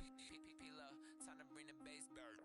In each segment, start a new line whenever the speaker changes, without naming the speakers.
P-Love, time to bring the bass back.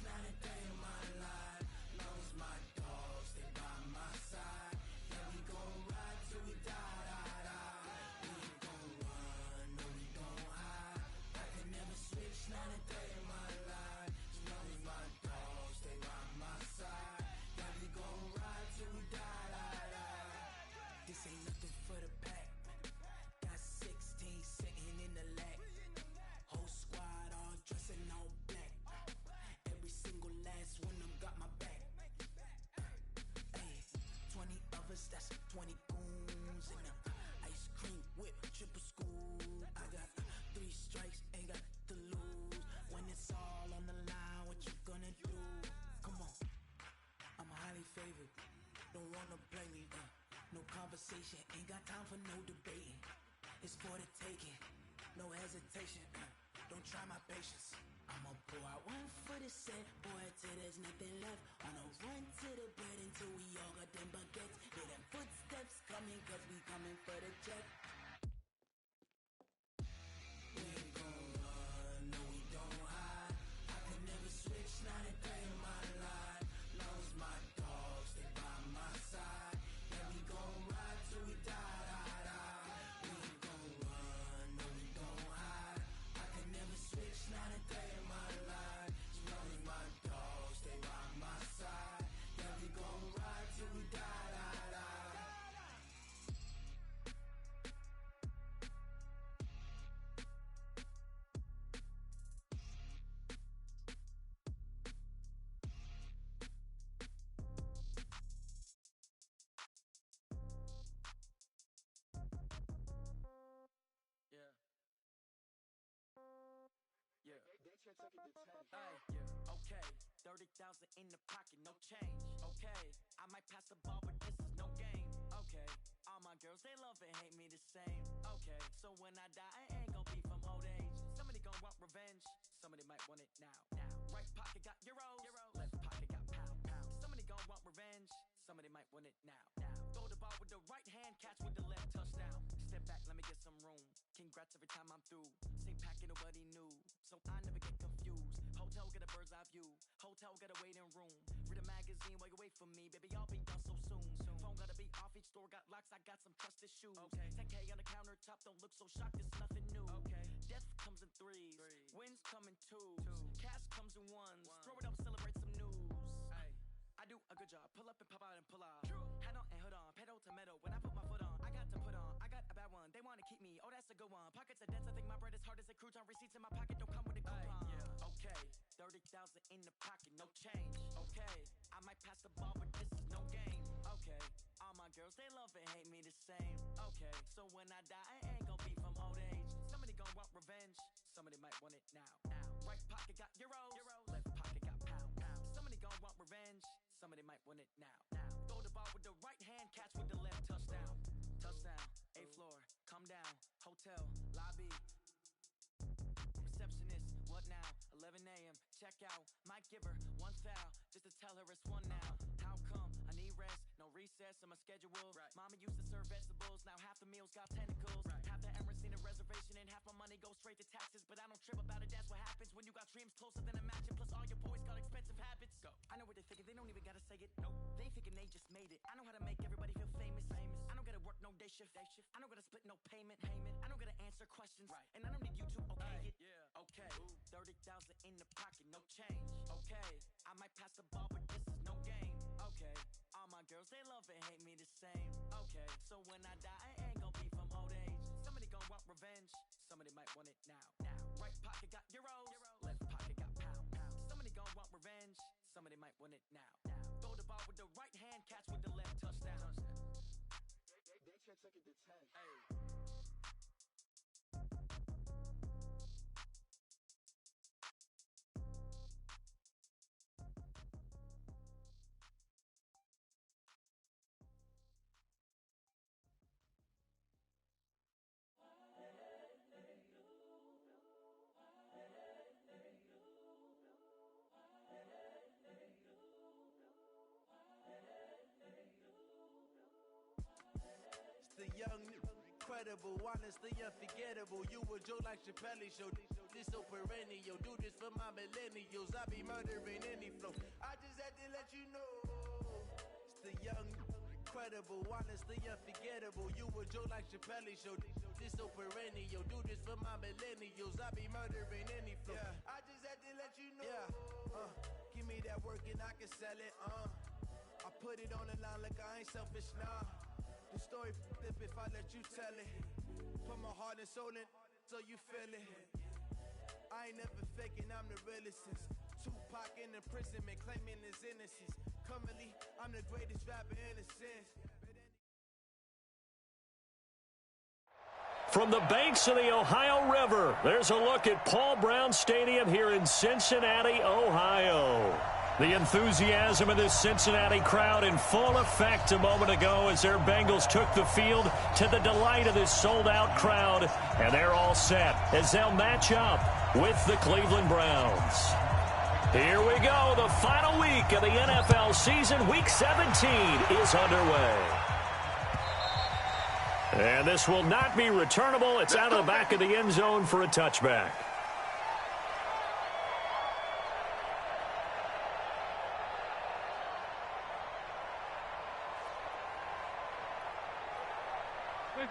Not a day in my life, long as my dogs stay by my side. Yeah, we gon' ride till we die, die, die. We ain't gon' run, no, we gon' hide. I can never switch, not a day in my life, as long as my dogs stay by my side. Yeah, we gon' ride till we die, die, die. This ain't nothing for the pack. Got 16 sitting in the lap. Whole squad all dressed in all black. Every single last one of them got my back. Ay, 20 of us, that's 20 goons. And ice cream whip, triple scoop. I got 3 strikes, ain't got to lose. When it's all on the line, what you gonna do? Come on, I'm highly favored. Don't wanna play me, no conversation. Ain't got time for no debating. It's for the taking, no hesitation. Don't try my patience. I'ma pour out one for the set, boy, till there's nothing left. On a run to the bread until we all got them baguettes. Hear them footsteps coming, cause we coming for the check. We ain't gon' run, no, we don't hide. I can never switch, not a day in my life. Long as my dogs stay by my side. Yeah, we gon' ride till we die, die, die. We ain't gon' run, no, we don't hide. I can never switch, not a day in my life. As long as my dogs stay by my side. Yeah, we gon' ride till we die, die, die.
Yeah. Yeah. Ay, yeah. Okay. 30,000 in the pocket, no change. Okay. I might pass the ball, but this is no game. Okay. All my girls, they love and hate me the same. Okay. So when I die, I ain't gon' be from old age. Somebody gon' want revenge. Somebody might want it now. Right pocket got euros. Left pocket got pound. Somebody gon' want revenge. Somebody might want it now. Throw the ball with the right hand, catch with the left, touchdown. Step back, let me get some room. Congrats every time I'm through. Same packet, nobody knew, so I never get confused. Hotel get a bird's eye view. Hotel got a waiting room. Read a magazine while you wait for me, baby. I'll be done so soon. Phone gotta be off. Each store got locks. I got some trusted shoes. 10K on the countertop. Don't look so shocked. It's nothing new. Death comes in threes. Wins come in twos. Cash comes in ones. Throw it up, celebrate some news. I do a good job. Pull up and pop out and pull out. Head on and hood on. Pedal to metal. When I put my foot on, I got to put on. I got a bad one. They want to keep me. Oh, that's a good one. Pockets are dense. I think my bread is hard as a crouton. Receipts in my pocket don't come with a coupon. Okay. 30,000 in the pocket. No change. Okay. I might pass the ball, but this is no game. Okay. All my girls, they love and hate me the same. Okay. So when I die, I ain't gon' be from old age. Somebody gon' want revenge. Somebody might want it now. Right pocket got euros. Left pocket got pound. Somebody gon' want revenge. Somebody might want it now. Throw the ball with the right hand, catch with the left, touchdown. Touchdown, 8th floor, come down, hotel, lobby. Receptionist, what now? 11 a.m. Check out. Might give her one foul just to tell her it's one now. How come? I need rest, no recess in my schedule. Mama used to serve vegetables, now half the meals got tentacles. Half the errands need a reservation and half my money goes straight to taxes. But I don't trip about it, that's what happens when you got dreams closer than a match. Plus all your boys got expensive habits. Go. I know what they're thinking, they don't even gotta say it. Nope. They thinking they just made it. I know how to make everybody feel famous. I don't gotta work no day shift. I don't gotta split no payment. I don't gotta answer questions. And I don't need you to okay it. Okay. 30,000 in the pocket, no change. Okay. I might pass the ball, but this is no game. Okay. All my girls, they love and hate me the same. Okay. So when I die, I ain't gon' be from old age. want revenge. Somebody might want it now. Right pocket got euros, left pocket got pound. Somebody gon' want revenge. Somebody might want it now. Throw the ball with the right hand, catch with the left, touchdown.
They took it to 10.
Hey.
The young, incredible, honestly unforgettable. You a joke like Chappelle Show. This so perennial. Do this for my millennials. I be murdering any flow. I just had to let you know. It's the young, incredible, honestly unforgettable. You a joke like Chappelle Show. This so perennial. Do this for my millennials. I be murdering any flow. Yeah. I just had to let you know. Yeah. Give me that work and I can sell it. I put it on the line like I ain't selfish, nah. The story flip if I let you tell it. Put my heart and soul in so you feel it. I ain't never faking, I'm the realest since Tupac in imprisonment, claiming his innocence. Currently, I'm the greatest rapper in a sense.
From the banks of the Ohio River, there's a look at Paul Brown Stadium here in Cincinnati, Ohio. The enthusiasm of this Cincinnati crowd in full effect a moment ago as their Bengals took the field to the delight of this sold-out crowd. And they're all set as they'll match up with the Cleveland Browns. Here we go. The final week of the NFL season. Week 17 is underway. And this will not be returnable. It's out of the back of the end zone for a touchback.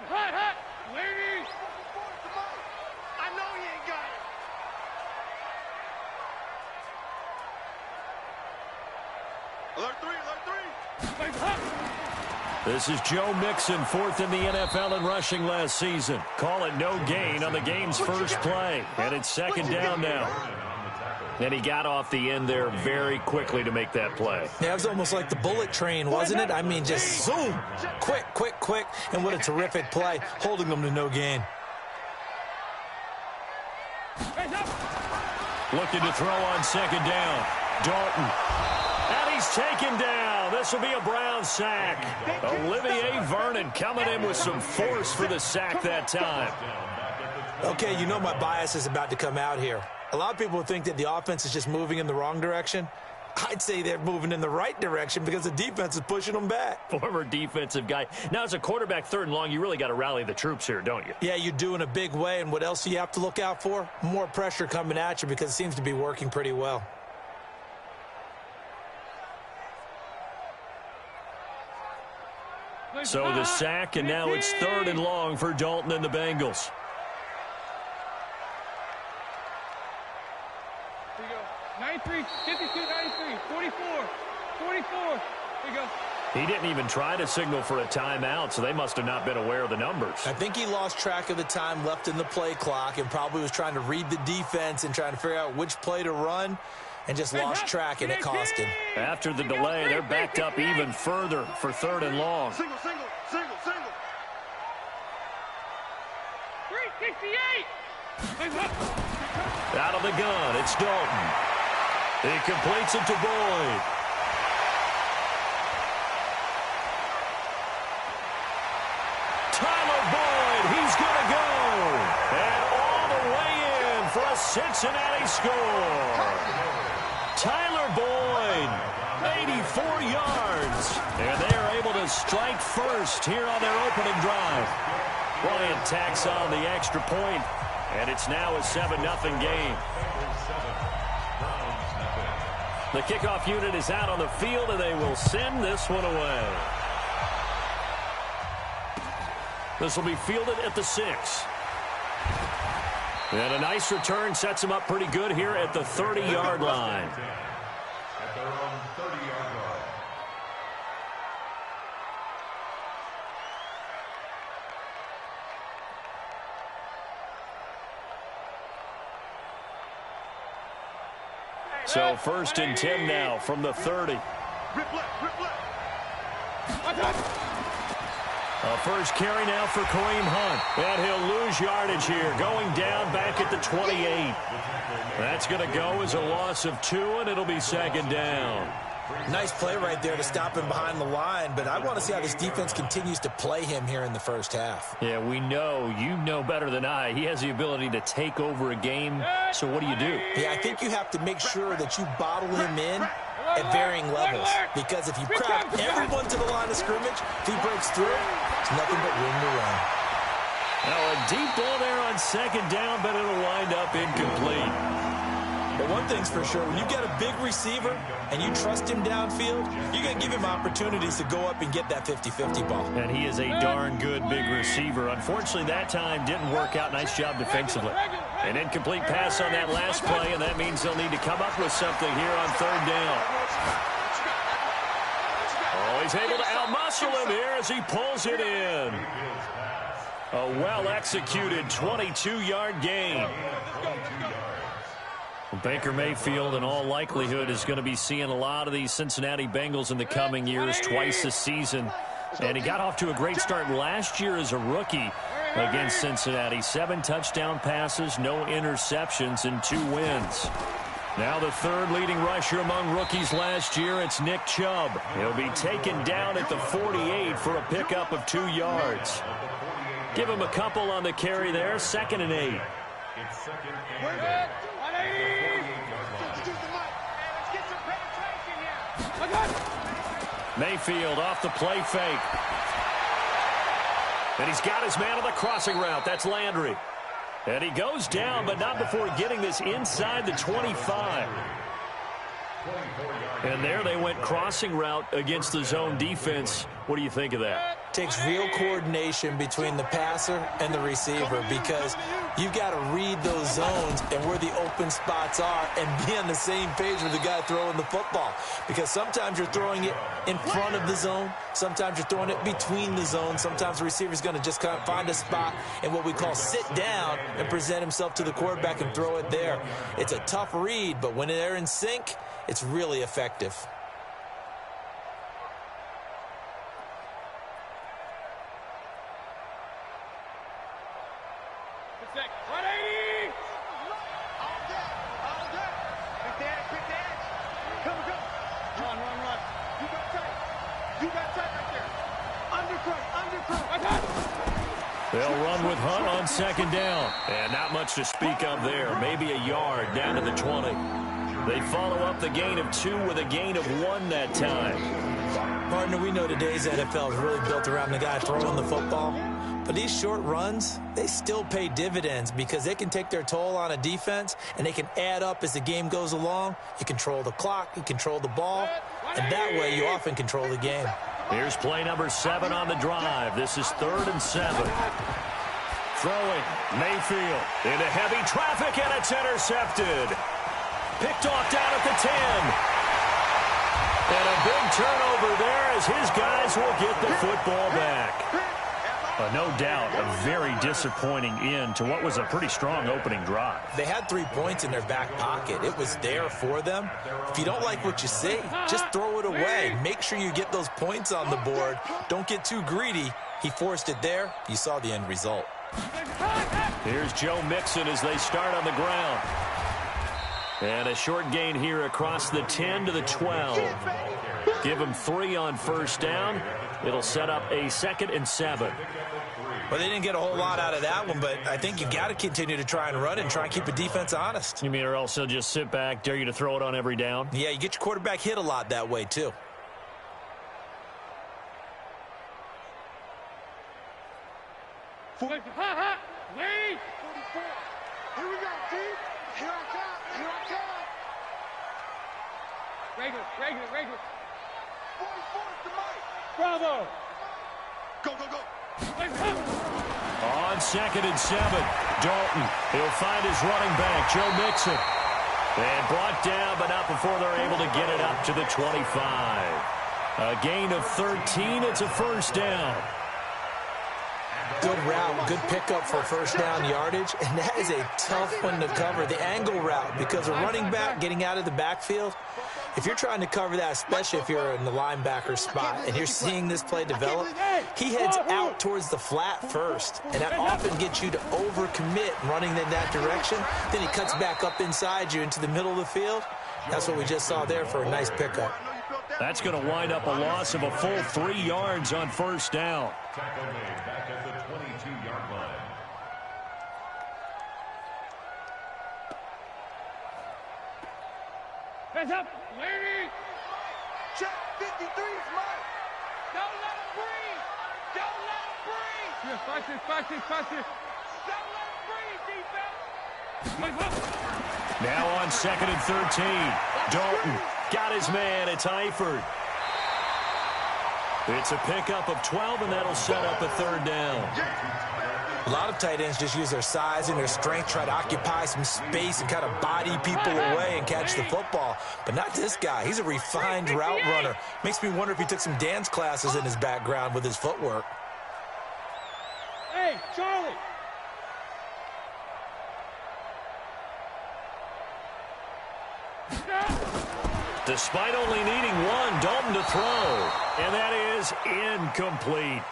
Hut! Ladies! I know you ain't got it! Alert 3!
This is Joe Mixon, fourth in the NFL in rushing last season. Call it no gain on the game's first play. And it's second down now. And he got off the end there very quickly to make that play.
Yeah, it was almost like the bullet train, wasn't it? I mean, just zoom. Quick. And what a terrific play, holding them to no gain.
Looking to throw on second down. Dalton. And he's taken down. This will be a Brown sack. Olivier Vernon coming in with some force for the sack that time.
Okay, you know my bias is about to come out here. A lot of people think that the offense is just moving in the wrong direction. I'd say they're moving in the right direction because the defense is pushing them back.
Former defensive guy. Now, as a quarterback, third and long, you really got to rally the troops here, don't you?
Yeah, you do in a big way. And what else do you have to look out for? More pressure coming at you because it seems to be working pretty well.
So the sack, and now it's third and long for Dalton and the Bengals.
Here you go. 93, 52, 93, 44, 44. Here you go.
He didn't even try to signal for a timeout, so they must have not been aware of the numbers.
I think he lost track of the time left in the play clock and probably was trying to read the defense and trying to figure out which play to run and just lost track, and it cost him.
After the delay, they're backed up even further for third and long.
Single. 368.
Out of the gun, it's Dalton. He completes it to Boyd. Tyler Boyd, he's going to go. And all the way in for a Cincinnati score. Tyler Boyd, 84 yards. And they are able to strike first here on their opening drive. Bryant tacks on the extra point, and it's now a 7-0 game. The kickoff unit is out on the field, and they will send this one away. This will be fielded at the 6. And a nice return sets him up pretty good here at the 30-yard line.
At their own 30-yard line.
So 1st and 10 now from the 30. First carry now for Kareem Hunt. And he'll lose yardage here. Going down back at the 28. That's going to go as a loss of 2, and it'll be 2nd down.
Nice play right there to stop him behind the line, but I want to see how this defense continues to play him here in the first half.
Yeah, we know. You know better than I. He has the ability to take over a game, so what do?
Yeah, I think you have to make sure that you bottle him in at varying levels, because if you crowd everyone to the line of scrimmage, if he breaks through, it's nothing but room to run.
Now a deep ball there on 2nd down, but it'll wind up incomplete.
But one thing's for sure, when you get a big receiver and you trust him downfield, you're going to give him opportunities to go up and get that 50-50 ball.
And he is a darn good big receiver. Unfortunately, that time didn't work out. Nice job defensively. An incomplete pass on that last play, and that means they'll need to come up with something here on 3rd down. Oh, he's able to outmuscle him here as he pulls it in. A well-executed 22-yard gain. Baker Mayfield, in all likelihood, is going to be seeing a lot of these Cincinnati Bengals in the coming years, twice this season. And he got off to a great start last year as a rookie against Cincinnati. 7 touchdown passes, no interceptions, and 2 wins. Now the 3rd leading rusher among rookies last year, it's Nick Chubb. He'll be taken down at the 48 for a pickup of 2 yards. Give him a couple on the carry there, 2nd and 8.
It's 2nd and 8.
Mayfield off the play fake. And he's got his man on the crossing route. That's Landry. And he goes down, but not before getting this inside the 25. And there they went crossing route against the zone defense. What do you think of that?
Takes real coordination between the passer and the receiver, because you've got to read those zones and where the open spots are and be on the same page with the guy throwing the football. Because sometimes you're throwing it in front of the zone. Sometimes you're throwing it between the zones. Sometimes the receiver's going to just kind of find a spot and what we call sit down and present himself to the quarterback and throw it there. It's a tough read, but when they're in sync, it's really effective.
They'll run with Hunt on 2nd down. And not much to speak of there. Maybe a yard down to the 20. They follow up the gain of 2 with a gain of 1 that time.
Partner, we know today's NFL is really built around the guy throwing the football. But these short runs, they still pay dividends because they can take their toll on a defense and they can add up as the game goes along. You control the clock, you control the ball, and that way you often control the game.
Here's play number 7 on the drive. This is 3rd and 7. Throwing, Mayfield into heavy traffic, and it's intercepted. Picked off down at the 10. And a big turnover there as his guys will get the football back. No doubt a very disappointing end to what was a pretty strong opening drive.
They had 3 points in their back pocket. It was there for them. If you don't like what you see, just throw it away. Make sure you get those points on the board. Don't get too greedy. He forced it there. You saw the end result.
Here's Joe Mixon as they start on the ground. And a short gain here across the 10 to the 12. Give him 3 on 1st down. It'll set up a 2nd and 7.
Well, they didn't get a whole lot out of that one, but I think you've got to continue to try and run and try and keep the defense honest.
You mean or else they'll just sit back, dare you to throw it on every down?
Yeah, you get your quarterback hit a lot that way, too.
Wait! Here we go, team. Here I come. Here I come. Regular. 44 to Mike. Bravo. Go.
On 2nd and 7, Dalton. He'll find his running back, Joe Mixon. And brought down, but not before they're able to get it up to the 25. A gain of 13. It's a 1st down.
Good route, good pickup for first down yardage, and that is a tough one to cover, the angle route, because a running back getting out of the backfield, if you're trying to cover that, especially if you're in the linebacker spot and you're seeing this play develop, he heads out towards the flat first, and that often gets you to overcommit running in that direction. Then he cuts back up inside you into the middle of the field. That's what we just saw there for a nice pickup.
That's going to wind up a loss of a full 3 yards on first down.
Tackle made back at the 22-yard line.
Hands up, lady.
Check 53's mark.
Don't let him breathe. Don't let him breathe. Yeah, fight it. Don't let him breathe, defense.
Now on 2nd and 13. Dalton got his man. It's Eifert. It's a pickup of 12, and that'll set up a 3rd down.
A lot of tight ends just use their size and their strength, try to occupy some space and kind of body people away and catch the football. But not this guy. He's a refined route runner. Makes me wonder if he took some dance classes in his background with his footwork.
Hey, Charlie.
Despite only needing one, Dalton to throw. And that is incomplete.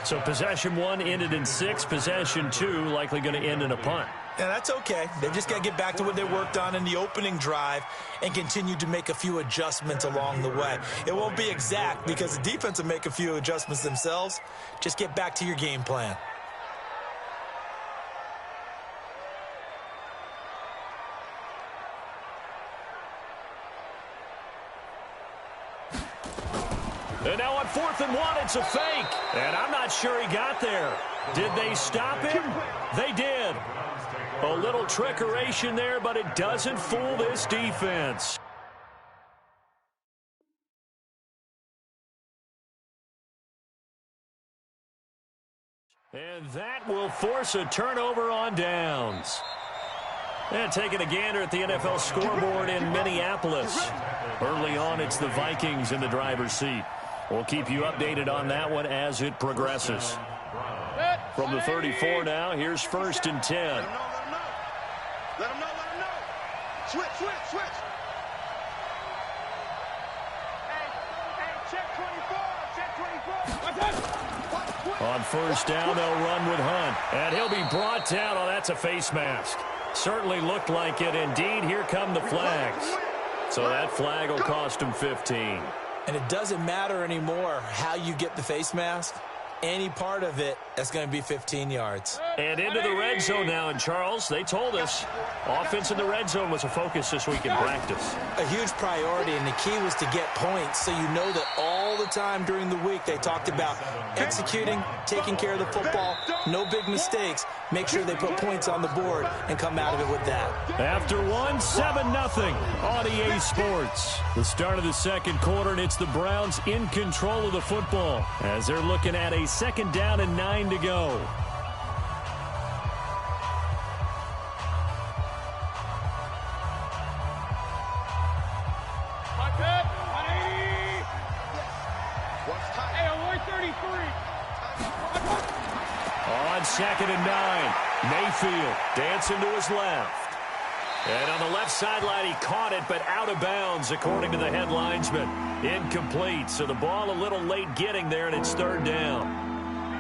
So possession 1 ended in 6. Possession 2 likely going to end in a punt.
Yeah, that's okay. They've just got to get back to what they worked on in the opening drive and continue to make a few adjustments along the way. It won't be exact because the defense will make a few adjustments themselves. Just get back to your game plan.
And now on 4th and 1, it's a fake. And I'm not sure he got there. Did they stop him? They did. A little trickeration there, but it doesn't fool this defense. And that will force a turnover on downs. And taking a gander at the NFL scoreboard in Minneapolis. Early on, it's the Vikings in the driver's seat. We'll keep you updated on that one as it progresses. From the 34 now, here's 1st and 10.
Let him know. Switch. Hey, check 24.
On 1st down, they'll run with Hunt. And he'll be brought down. Oh, that's a face mask. Certainly looked like it. Indeed, here come the flags. So that flag will cost him 15.
And it doesn't matter anymore how you get the face mask. Any part of it, that's going to be 15 yards.
And into the red zone now. And, Charles, they told us offense in the red zone was a focus this week in practice.
A huge priority, and the key was to get points. So you know that all the time during the week they talked about executing, taking care of the football, no big mistakes. Make sure they put points on the board and come out of it with that.
After 7-0 on EA Sports. The start of the 2nd quarter, and it's the Browns in control of the football as they're looking at a 2nd down and 9 to go.
Hey, on 133.
On 2nd and 9, Mayfield dancing to his left. And on the left sideline, he caught it, but out of bounds, according to the head linesman. Incomplete, so the ball a little late getting there, and it's 3rd down.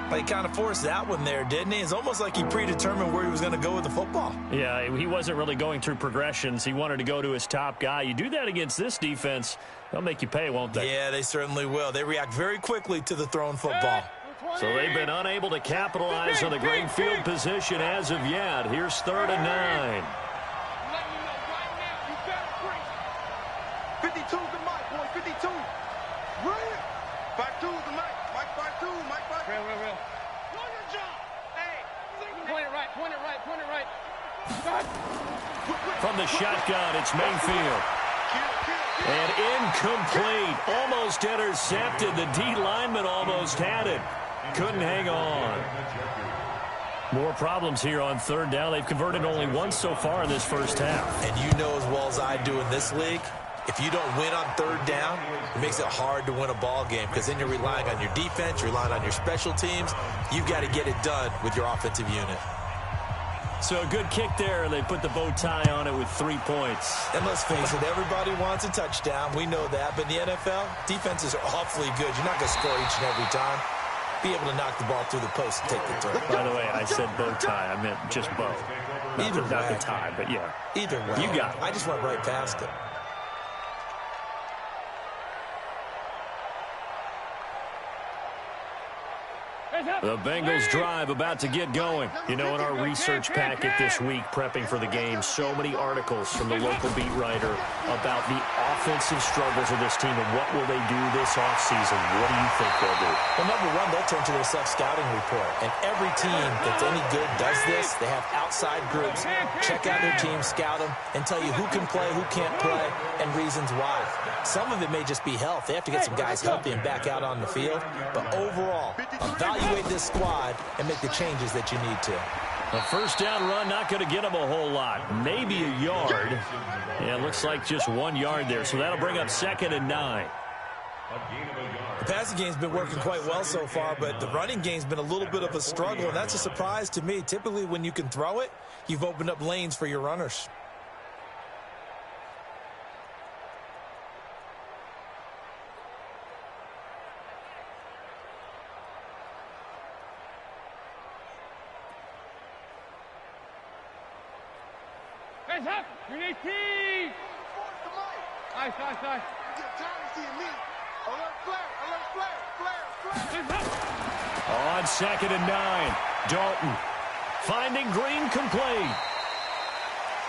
But he kind of forced that one there, didn't he? It's almost like he predetermined where he was going to go with the football.
Yeah, he wasn't really going through progressions. He wanted to go to his top guy. You do that against this defense, they'll make you pay, won't they?
Yeah, they certainly will. They react very quickly to the thrown football.
So they've been unable to capitalize on the great field position as of yet. Here's 3rd and 9.
52's the mic, boy. 52. Real. 52's the mic. Mike 52. Mike 52.
Real.
Know your job. Hey.
Point it right.
From the shotgun, it's Mayfield. And incomplete. Almost intercepted. The D lineman almost had it. Couldn't hang on. More problems here on 3rd down. They've converted only once so far in this first half.
And you know as well as I do in this league, If you don't win on third down, it makes it hard to win a ball game because then you're relying on your defense, you're relying on your special teams. You've got to get it done with your offensive unit.
So a good kick there, and they put the bow tie on it with 3 points.
And let's face it, everybody wants a touchdown. We know that. But in the NFL, defenses are awfully good. You're not going to score each and every time. Be able to knock the ball through the post and take the turn.
By the way, I said bow tie. I meant just bow.
Either
not
way.
the tie, but yeah.
Either way.
You got it.
I just went right past it.
The Bengals drive about to get going. You know, in our research packet this week, prepping for the game, so many articles from the local beat writer about the offensive struggles of this team and what will they do this offseason. What do you think they'll do?
Well, number one, they'll turn to their self-scouting report. And every team that's any good does this. They have outside groups. Check out their team, scout them, and tell you who can play, who can't play, and reasons why. Some of it may just be health. They have to get some guys healthy and back out on the field. But overall, evaluate this squad and make the changes that you need to.
A first down run, not going to get them a whole lot. Maybe a yard. Yeah, it looks like just 1 yard there. So that'll bring up 2nd and 9.
The passing game's been working quite well so far, but the running game's been a little bit of a struggle, and that's a surprise to me. Typically, when you can throw it, you've opened up lanes for your runners.
Hands up! Green 18! Nice.
On 2nd and 9, Dalton finding Green complete.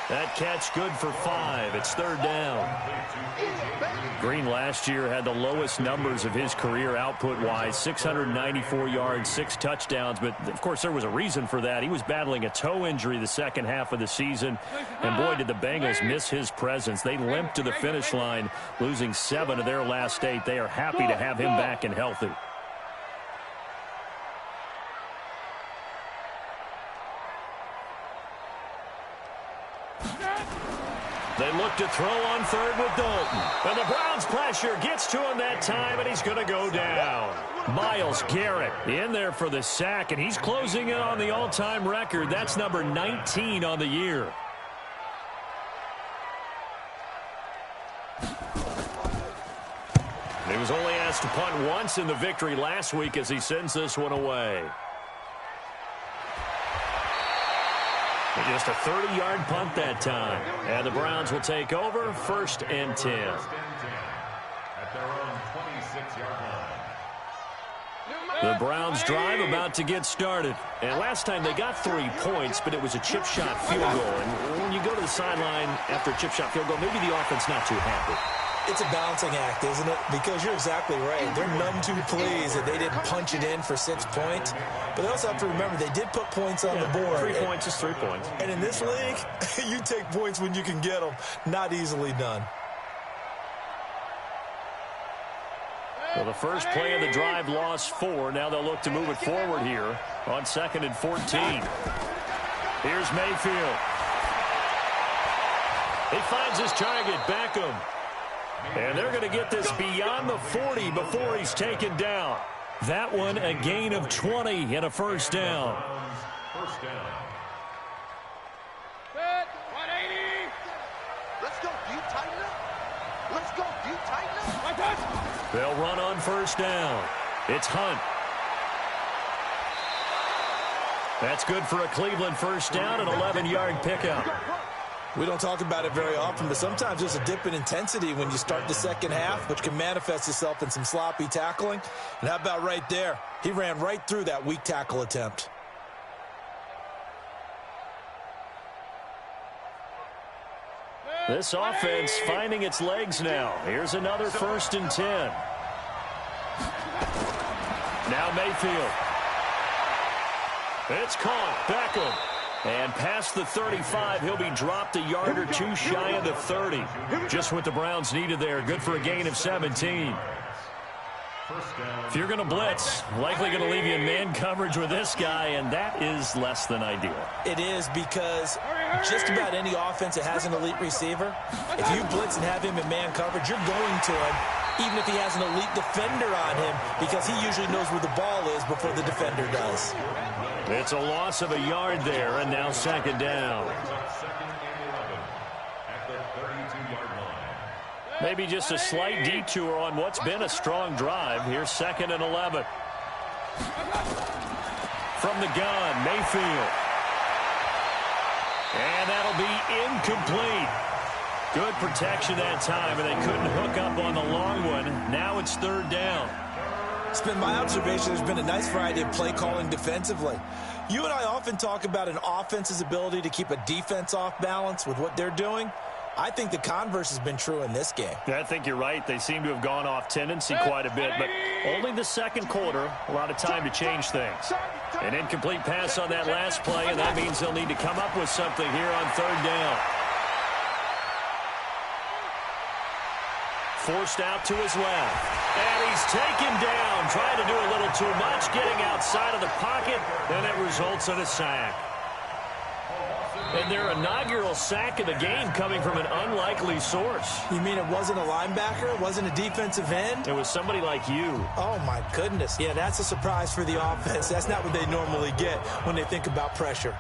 That catch good for 5. It's 3rd down. Green last year had the lowest numbers of his career output-wise, 694 yards, 6 touchdowns. But, of course, there was a reason for that. He was battling a toe injury the second half of the season. And, boy, did the Bengals miss his presence. They limped to the finish line, losing 7 of their last 8. They are happy to have him back and healthy. They look to throw on 3rd with Dalton. And the Browns' pressure gets to him that time, and he's going to go down. Myles Garrett in there for the sack, and he's closing in on the all-time record. That's number 19 on the year. He was only asked to punt once in the victory last week as he sends this one away. Just a 30-yard punt that time. And the Browns will take over, 1st and 10.
At their own 26-yard line.
The Browns drive about to get started. And last time they got 3 points, but it was a chip shot field goal. And when you go to the sideline after a chip shot field goal, maybe the offense not too happy.
It's a balancing act, isn't it? Because you're exactly right. They're none too pleased that they didn't punch it in for 6 points. But they also have to remember they did put points on the board.
3 points is 3 points.
And in this league, you take points when you can get them. Not easily done.
Well, the first play of the drive lost 4. Now they'll look to move it forward here on 2nd and 14. Here's Mayfield. He finds his target, Beckham. And they're going to get this beyond the 40 before he's taken down. That one a gain of 20 and a first down.
First down.
Set, 180!
Let's go, D, tighten up. Let's go, D, tighten up.
My touch!
They'll run on first down. It's Hunt. That's good for a Cleveland first down, an 11-yard pickup.
We don't talk about it very often, but sometimes there's a dip in intensity when you start the second half, which can manifest itself in some sloppy tackling. And how about right there? He ran right through that weak tackle attempt.
This offense finding its legs now. Here's another 1st and 10. Now Mayfield. It's caught. Beckham. And past the 35, he'll be dropped a yard or 2 shy of the 30. Just what the Browns needed there. Good for a gain of 17. If you're going to blitz, likely going to leave you in man coverage with this guy, and that is less than ideal.
It is because just about any offense that has an elite receiver, if you blitz and have him in man coverage, you're going to him, even if he has an elite defender on him, because he usually knows where the ball is before the defender does.
It's a loss of a yard there, and now second down. Maybe just a slight detour on what's been a strong drive. Here's 2nd and 11. From the gun, Mayfield. And that'll be incomplete. Good protection that time, and they couldn't hook up on the long one. Now it's 3rd down.
It's been my observation there's been a nice variety of play calling defensively. You and I often talk about an offense's ability to keep a defense off balance with what they're doing. I think the converse has been true in this game.
Yeah, I think you're right. They seem to have gone off tendency quite a bit, but only the second quarter, a lot of time to change things. An incomplete pass on that last play, and that means they'll need to come up with something here on 3rd down. Forced out to his left. And he's taken down, trying to do a little too much, getting outside of the pocket, and it results in a sack. And their inaugural sack of the game coming from an unlikely source.
You mean it wasn't a linebacker? It wasn't a defensive end?
It was somebody like you.
Oh, my goodness. Yeah, that's a surprise for the offense. That's not what they normally get when they think about pressure.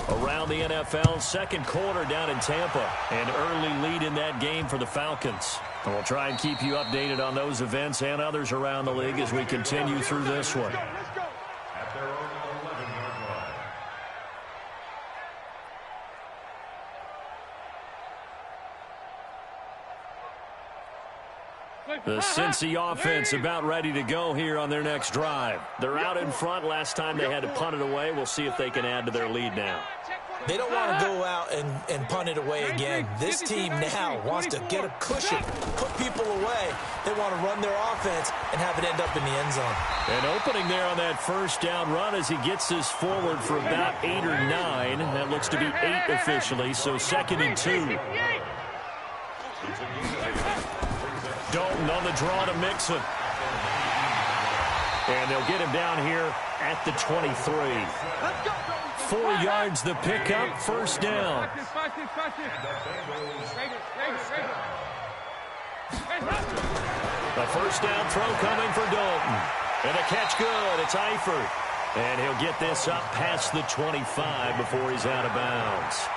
Around the NFL, second quarter down in Tampa. An early lead in that game for the Falcons. And we'll try and keep you updated on those events and others around the league as we continue through this one.
At their own 11-yard line.
The Cincy offense about ready to go here on their next drive. They're out in front. Last time they had to punt it away. We'll see if they can add to their lead now.
They don't want to go out and punt it away again. This team now wants to get a cushion, put people away. They want to run their offense and have it end up in the end zone.
An opening there on that first down run as he gets this forward for about 8 or 9. That looks to be 8 officially, so 2nd and 2. Dalton on the draw to Mixon. And they'll get him down here at the 23. 4 yards the pickup, first down. The first down throw coming for Dalton. And a catch good, it's Eifert. And he'll get this up past the 25 before he's out of bounds.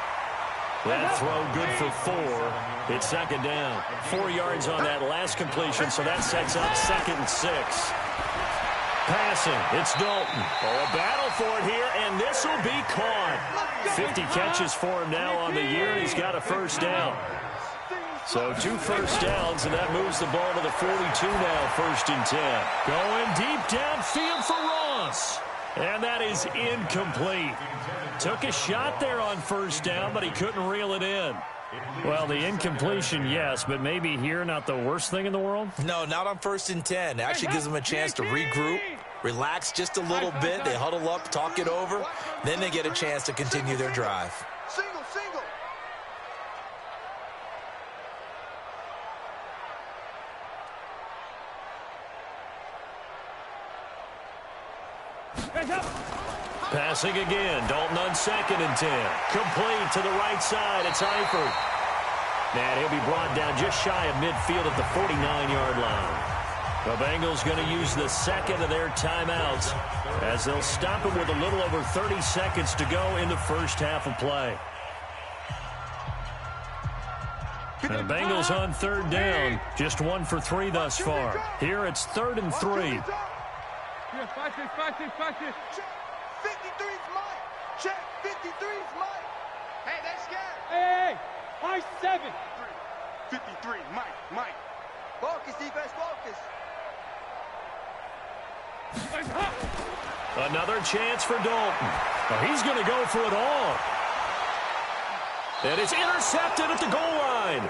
That throw good for 4. It's second down. 4 yards on that last completion, so that sets up 2nd and 6. Passing, it's Dalton. Oh, a battle for it here, and this will be caught. 50 catches for him now on the year, and he's got a first down. So 2 first downs, and that moves the ball to the 42 now, 1st and 10. Going deep downfield for Ross. And that is incomplete. Took a shot there on first down, but he couldn't reel it in. Well, the incompletion, yes, but maybe here not the worst thing in the world?
No, not on 1st and 10. It actually gives them a chance to regroup, relax just a little bit. They huddle up, talk it over. Then they get a chance to continue their drive.
Single.
Passing again. Dalton on 2nd and 10. Complete to the right side. It's Eifert. And he'll be brought down just shy of midfield at the 49-yard line. The Bengals going to use the second of their timeouts as they'll stop him with a little over 30 seconds to go in the first half of play. And the Bengals on 3rd down. Just 1 for 3 thus far. Here it's 3rd and 3.
53's mine. Check. 53's mine. Hey, that's guy.
Hey, Mike 7.
53, Mike. Focus, defense, focus.
Another chance for Dalton. Oh, he's going to go for it all. And it's intercepted at the goal line.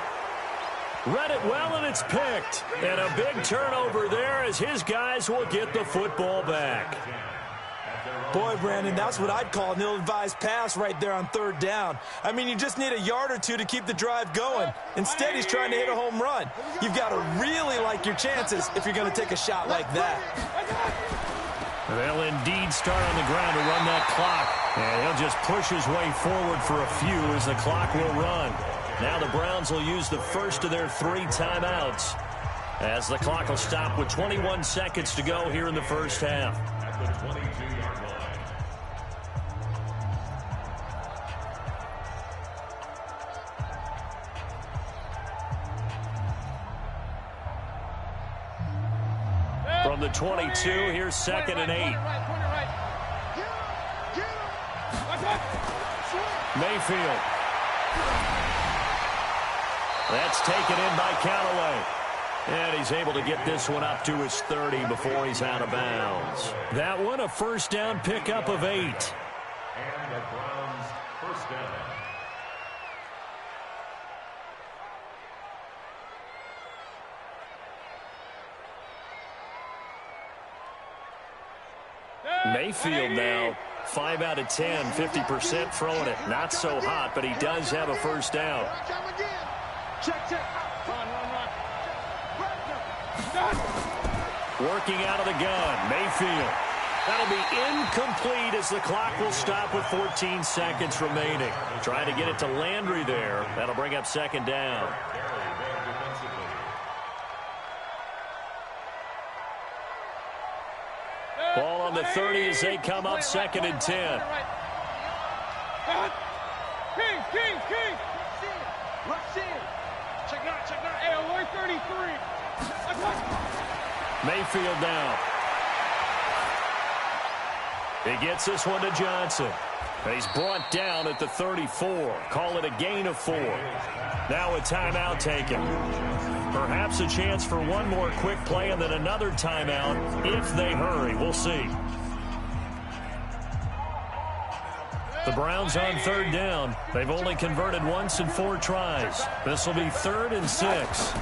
Read it well, and it's picked. And a big turnover there as his guys will get the football back.
Boy, Brandon, that's what I'd call an ill-advised pass right there on 3rd down. I mean, you just need a yard or 2 to keep the drive going. Instead, he's trying to hit a home run. You've got to really like your chances if you're going to take a shot like that.
They'll indeed start on the ground to run that clock. And he'll just push his way forward for a few as the clock will run. Now the Browns will use the first of their 3 timeouts as the clock will stop with 21 seconds to go here in the first half.
At the 22-yard line.
From the 22, here's 2nd and 8. Mayfield. That's taken in by Callaway. And he's able to get this one up to his 30 before he's out of bounds. That one, a first down pickup of 8.
And the Browns first down.
Mayfield now, 5 out of 10, 50% throwing it. Not so hot, but he does have a first down. Working out of the gun, Mayfield. That'll be incomplete as the clock will stop with 14 seconds remaining. Trying to get it to Landry there. That'll bring up 2nd down. Ball on the 30 as they come up 2nd and 10.
King. Check out. Hey, 133.
Mayfield down. He gets this one to Johnson. And he's brought down at the 34. Call it a gain of 4. Now a timeout taken. Perhaps a chance for one more quick play and then another timeout if they hurry. We'll see. The Browns on 3rd down. They've only converted once in 4 tries. This will be 3rd and 6.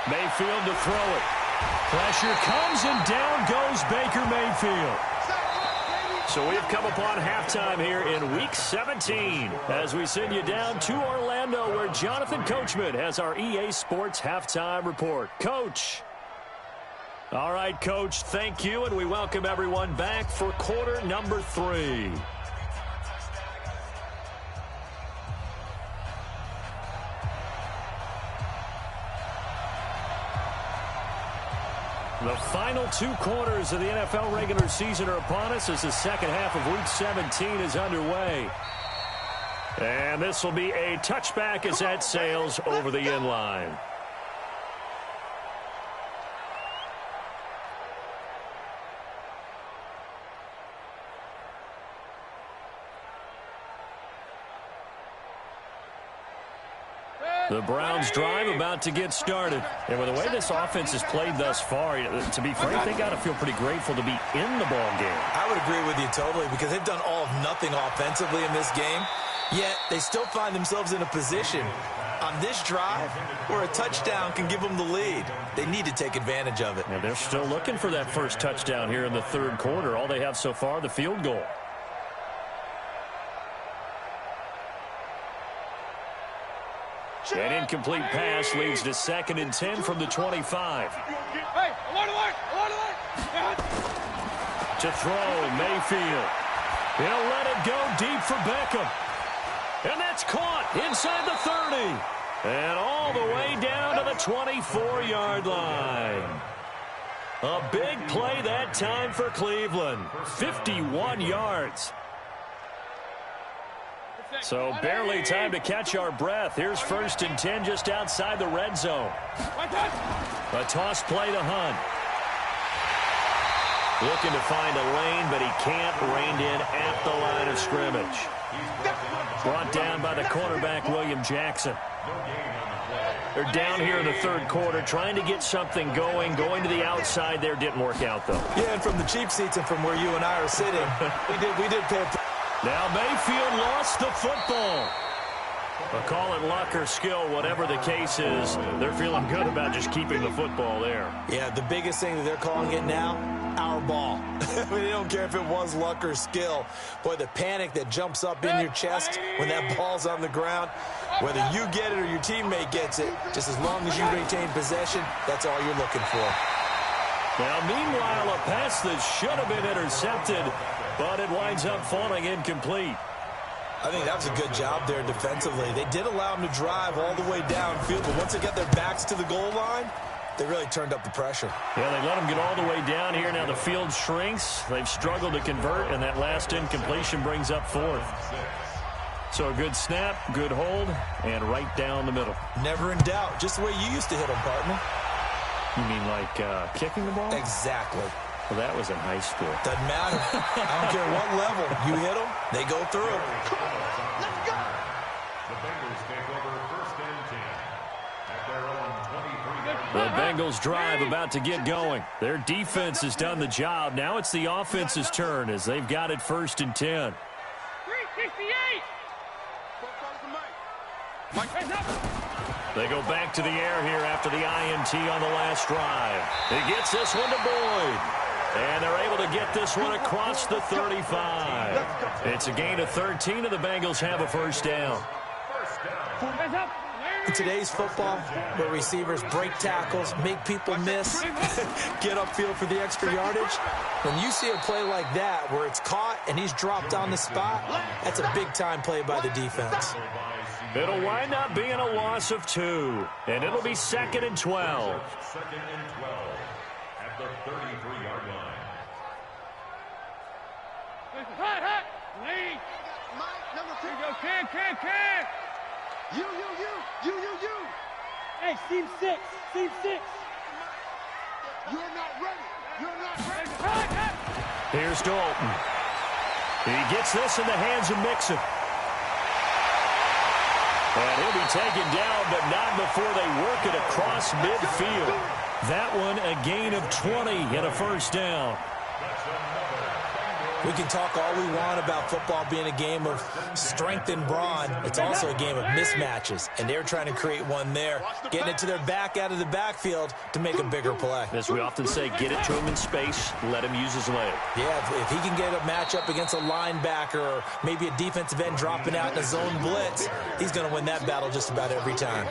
Mayfield to throw it. Pressure comes and down goes Baker Mayfield. So we've come upon halftime here in Week 17 as we send you down to Orlando where Jonathan Coachman has our EA Sports Halftime Report. Coach. All right, Coach, thank you, and we welcome everyone back for quarter number 3. The final 2 quarters of the NFL regular season are upon us as the second half of Week 17 is underway. And this will be a touchback as that sails over the end line. The Browns drive about to get started. And with the way this offense has played thus far, to be frank, they got to feel pretty grateful to be in the ball game.
I would agree with you totally because they've done all of nothing offensively in this game, yet they still find themselves in a position on this drive where a touchdown can give them the lead. They need to take advantage of it.
And they're still looking for that first touchdown here in the 3rd quarter. All they have so far, the field goal. An incomplete pass leads to 2nd and 10 from the 25.
Hey, alert.
To throw, Mayfield. He'll let it go deep for Beckham. And that's caught inside the 30. And all the way down to the 24-yard line. A big play that time for Cleveland. 51 yards. So barely time to catch our breath. Here's 1st and 10 just outside the red zone. A toss play to Hunt. Looking to find a lane, but he can't. Reined in at the line of scrimmage. Brought down by the cornerback, William Jackson. They're down here in the 3rd quarter, trying to get something going. Going to the outside there didn't work out, though.
Yeah, and from the cheap seats and from where you and I are sitting, we did pay attention.
Now Mayfield lost the football. But call it luck or skill, whatever the case is, they're feeling good about just keeping the football there.
Yeah, the biggest thing that they're calling it now, our ball. They don't care if it was luck or skill. Boy, the panic that jumps up in your chest when that ball's on the ground, whether you get it or your teammate gets it, just as long as you retain possession, that's all you're looking for.
Now, meanwhile, a pass that should have been intercepted, but it winds up falling incomplete.
I think that was a good job there defensively. They did allow them to drive all the way downfield, but once they got their backs to the goal line, they really turned up the pressure.
Yeah, they let them get all the way down here. Now the field shrinks. They've struggled to convert, and that last incompletion brings up fourth. So a good snap, good hold, and right down the middle.
Never in doubt. Just the way you used to hit them, partner.
You mean like kicking the ball?
Exactly.
Well, that was in high school.
Doesn't matter. I don't care what level. You hit them, they go through.
Come on, let's go.
The Bengals take over first and 10 at their own 23-yard
The Bengals drive about to get going. Their defense has done the job. Now it's the offense's turn as they've got it first and 10.
368.
They go back to the air here after the INT on the last drive. He gets this one to Boyd. And they're able to get this one across the 35. It's a gain of 13, and the Bengals have a first down.
In today's football, where receivers break tackles, make people miss, get upfield for the extra yardage, when you see a play like that where it's caught and he's dropped on the spot, that's a big-time play by the defense.
It'll wind up being a loss of 2, and it'll be second and 12.
Second and 12 at the 33-yard line.
Hot. Lead.
Mike, number 2.
Go, can.
You.
Hey, seam 6.
You're not ready.
Here's Dalton. He gets this in the hands of Mixon. And he'll be taken down, but not before they work it across midfield. That one a gain of 20 and a first down.
We can talk all we want about football being a game of strength and brawn. It's also a game of mismatches, and they're trying to create one there, getting it to their back out of the backfield to make a bigger play.
As we often say, get it to him in space, let him use his leg.
Yeah, if he can get a matchup against a linebacker or maybe a defensive end dropping out in a zone blitz, he's going to win that battle just about every time.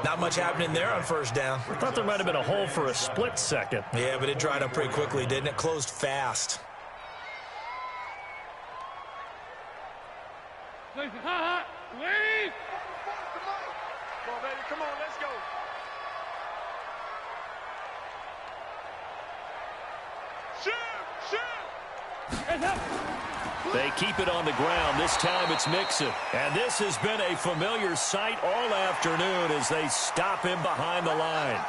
Not much happening there on first down.
I thought there might have been a hole for a split second.
Yeah, but it dried up pretty quickly, didn't it? Closed fast.
Lead.
Come on, baby. Come on, let's go. Shoot.
Hands up.
They keep it on the ground. This time it's Mixon. And this has been a familiar sight all afternoon as they stop him behind the line.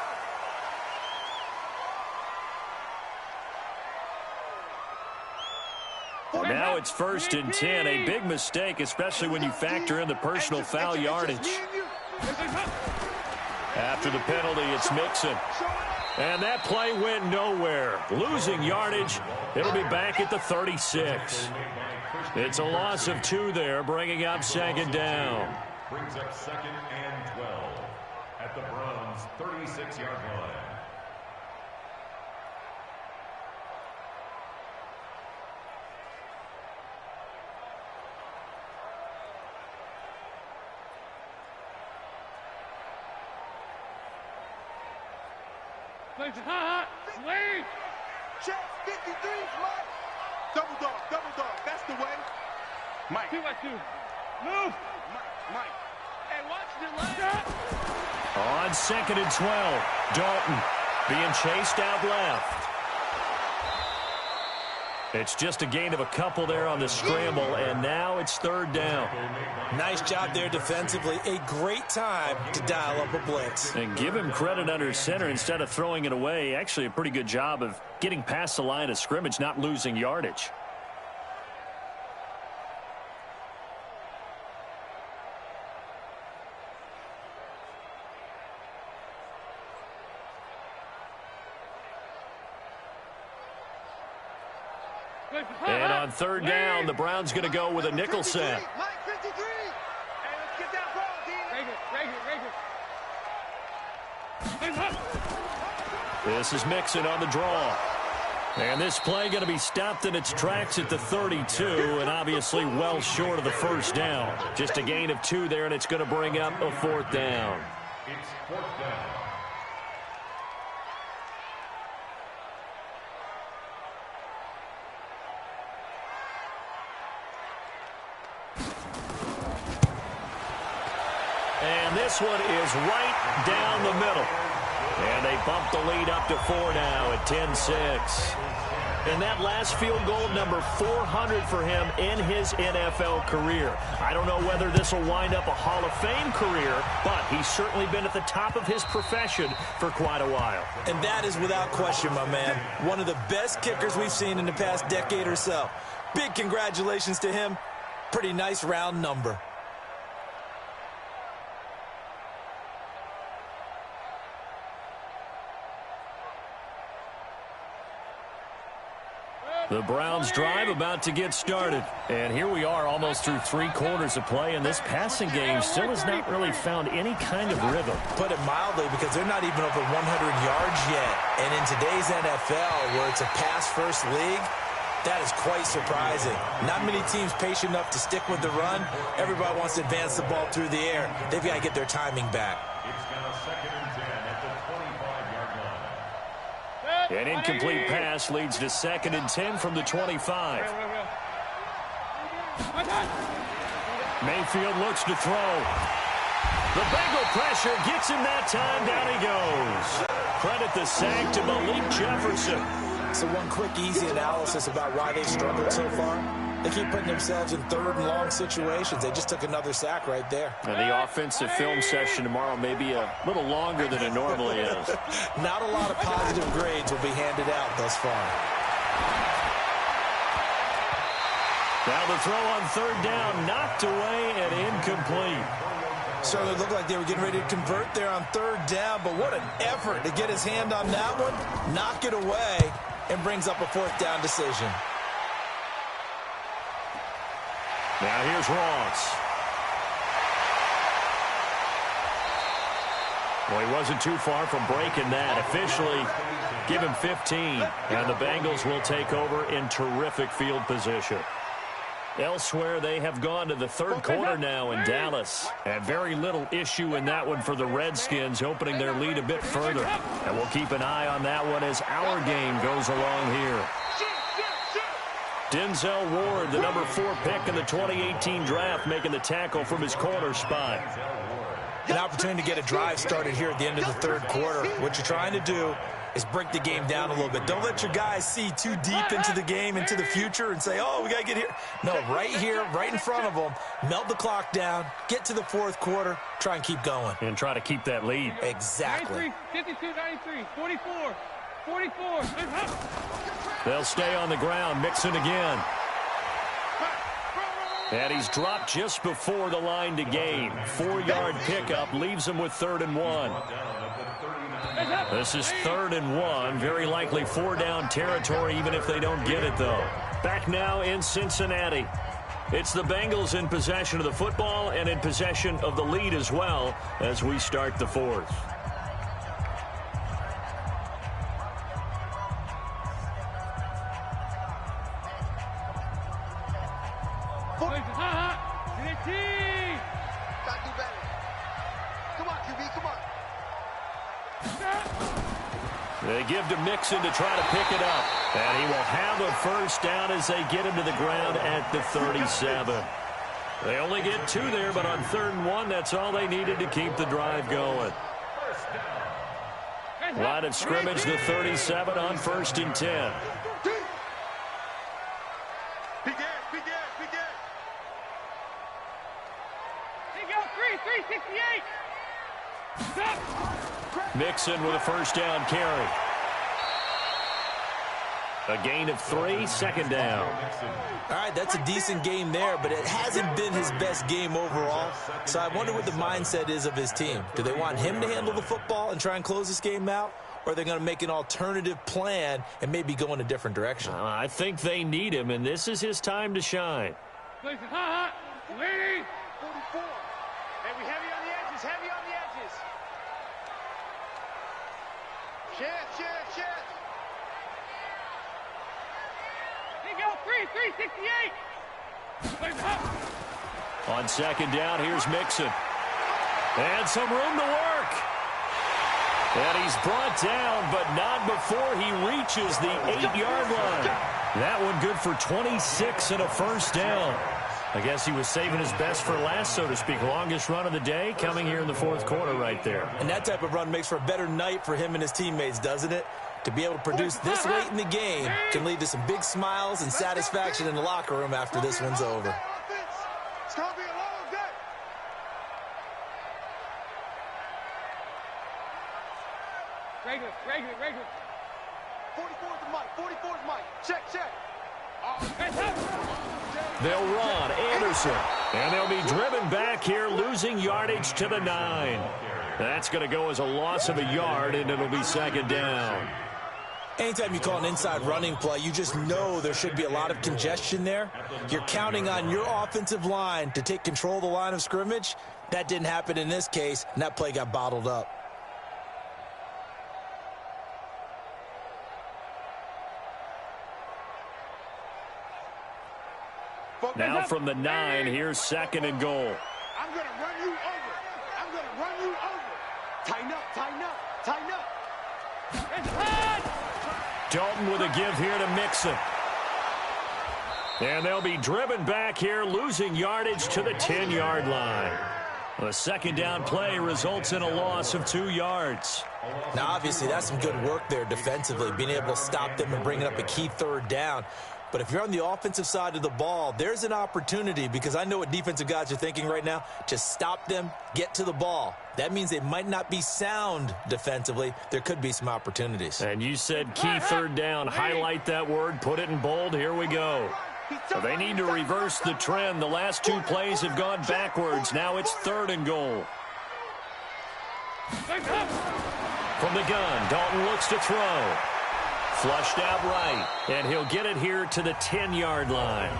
Now it's first and 10. A big mistake, especially when you factor in the personal foul yardage. After the penalty, it's Mixon. And that play went nowhere. Losing yardage. It'll be back at the 36. It's a loss of 2 there, bringing up second down.
Brings up second and 12 at the Browns' 36-yard line.
Hot. Lead.
Check 53, Mike. Double dog. That's the way. Mike.
2-by-2. Move.
Mike. Hey, watch the left.
On second and 12, Dalton being chased out left. It's just a gain of a couple there on the scramble, and now it's third down.
Nice job there defensively. A great time to dial up a blitz.
And give him credit under center instead of throwing it away. Actually, a pretty good job of getting past the line of scrimmage, not losing yardage. And on third down, the Browns going to go with a nickel set.
Mike 53. Hey, let's get that ball, D.
This is Mixon on the draw. And this play going to be stopped in its tracks at the 32, and obviously well short of the first down. Just a gain of 2 there, and it's going to bring up a fourth down.
It's fourth down.
And this one is right down the middle. And they bump the lead up to 4 now at 10-6. And that last field goal, number 400 for him in his NFL career. I don't know whether this will wind up a Hall of Fame career, but he's certainly been at the top of his profession for quite a while.
And that is without question, my man. One of the best kickers we've seen in the past decade or so. Big congratulations to him. Pretty nice round number.
The Browns drive about to get started. And here we are almost through 3 quarters of play, and this passing game still has not really found any kind of rhythm.
Put it mildly, because they're not even over 100 yards yet. And in today's NFL, where it's a pass-first league, that is quite surprising. Not many teams patient enough to stick with the run. Everybody wants to advance the ball through the air. They've got to get their timing back.
It's now 2nd and 10 at the 25-yard line.
An incomplete pass leads to 2nd and 10 from the 25. Mayfield looks to throw. The Bengal pressure gets him that time. Down he goes. Credit the sack to Malik Jefferson.
So one quick, easy analysis about why they struggled so far. They keep putting themselves in 3rd and long situations. They just took another sack right there.
And the offensive film session tomorrow may be a little longer than it normally is.
Not a lot of positive grades will be handed out thus far.
Now the throw on 3rd down, knocked away and incomplete.
Certainly looked like they were getting ready to convert there on 3rd down, but what an effort to get his hand on that one, knock it away, and brings up a 4th down decision.
Now here's Ross. Well, he wasn't too far from breaking that. Officially, give him 15, and the Bengals will take over in terrific field position. Elsewhere, they have gone to the 3rd quarter now in Dallas. And very little issue in that one for the Redskins, opening their lead a bit further. And we'll keep an eye on that one as our game goes along here. Denzel Ward, the number 4 pick in the 2018 draft, making the tackle from his corner spot.
An opportunity to get a drive started here at the end of the 3rd quarter. What you're trying to do is break the game down a little bit. Don't let your guys see too deep into the game, into the future, and say, oh, we got to get here. No, right here, right in front of them, melt the clock down, get to the 4th quarter, try and keep going.
And try to keep that lead.
Exactly.
52, 93, 44, 44.
They'll stay on the ground, Mixon again. And he's dropped just before the line to gain. 4-yard pickup leaves him with 3rd and 1. This is 3rd and 1. Very likely 4-down territory, even if they don't get it, though. Back now in Cincinnati. It's the Bengals in possession of the football and in possession of the lead as well as we start the 4th. They give to Mixon to try to pick it up. And he will have a 1st down as they get him to the ground at the 37. They only get 2 there, but on 3rd and 1, that's all they needed to keep the drive going. Line of scrimmage, the 37 on 1st and 10. Mixon with a 1st down carry. A gain of 3, 2nd down.
All right, that's a decent game there, but it hasn't been his best game overall. So I wonder what the mindset is of his team. Do they want him to handle the football and try and close this game out? Or are they going to make an alternative plan and maybe go in a different direction?
I think they need him, and this is his time to shine.
Ladies, 44. Hey, we heavy on the edges, heavy on the edges. Shift. He go 368.
On 2nd down, here's Mixon. And some room to work. And he's brought down, but not before he reaches the 8-yard line. That one good for 26 and a 1st down. I guess he was saving his best for last, so to speak. Longest run of the day coming here in the fourth quarter right there.
And that type of run makes for a better night for him and his teammates, doesn't it? To be able to produce this late in the game can lead to some big smiles and satisfaction in the locker room after this one's over.
It's going to be a long day.
Regular.
44 is the mic. 44 is Mike. Check.
They'll run Anderson, and they'll be driven back here, losing yardage to the 9. That's going to go as a loss of a yard, and it'll be second down.
Anytime you call an inside running play, you just know there should be a lot of congestion there. You're counting on your offensive line to take control of the line of scrimmage. That didn't happen in this case, and that play got bottled up.
Now from the 9, here's second and goal.
I'm going to run you over. Tighten up.
It's hot!
Dalton with a give here to Mixon. And they'll be driven back here, losing yardage to the 10-yard line. The second down play results in a loss of 2 yards.
Now, obviously, that's some good work there defensively, being able to stop them and bringing up a key third down. But if you're on the offensive side of the ball, there's an opportunity, because I know what defensive guys are thinking right now. Just stop them, get to the ball. That means they might not be sound defensively. There could be some opportunities.
And you said key third down. Highlight that word, put it in bold. Here we go. So they need to reverse the trend. The last 2 plays have gone backwards. Now it's third and goal. From the gun, Dalton looks to throw. Flushed out right, and he'll get it here to the 10-yard line.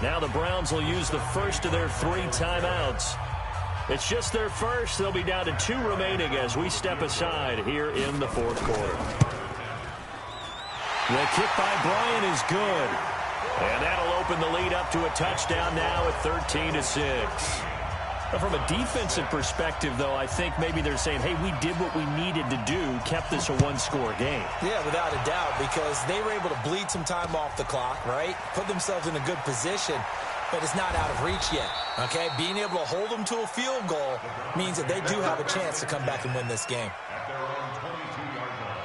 Now the Browns will use the first of their 3 timeouts. It's just their first. They'll be down to 2 remaining as we step aside here in the fourth quarter. The kick by Bryant is good. And that'll open the lead up to a touchdown now at 13-6. From a defensive perspective, though, I think maybe they're saying, hey, we did what we needed to do, kept this a 1-score game.
Yeah, without a doubt, because they were able to bleed some time off the clock, right? Put themselves in a good position, but it's not out of reach yet, okay? Being able to hold them to a field goal means that they do have a chance to come back and win this game.
At their own 22-yard line.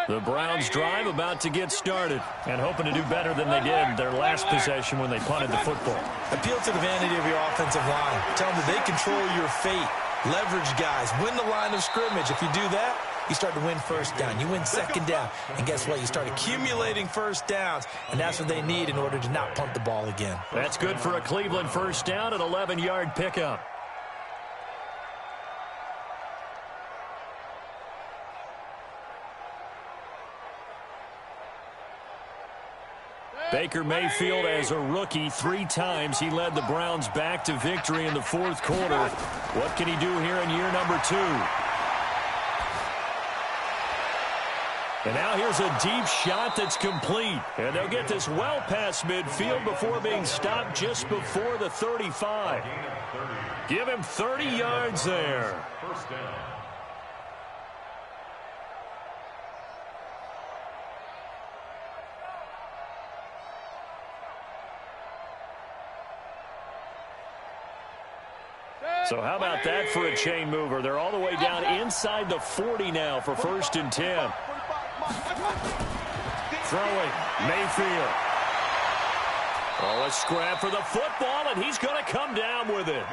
The Browns drive about to get started and hoping to do better than they did their last possession when they punted the football.
Appeal to the vanity of your offensive line. Tell them that they control your fate. Leverage guys. Win the line of scrimmage. If you do that, you start to win first down. You win second down. And guess what? You start accumulating first downs, and that's what they need in order to not punt the ball again.
That's good for a Cleveland first down, an 11-yard pickup. Baker Mayfield, as a rookie, 3 times he led the Browns back to victory in the fourth quarter. What can he do here in year number 2? And now here's a deep shot that's complete. And they'll get this well past midfield before being stopped just before the 35. Give him 30 yards there.
First down.
So how about that for a chain mover? They're all the way down inside the 40 now for first and 10. Throwing, Mayfield. Oh, a scrap for the football, and he's going to come down with it.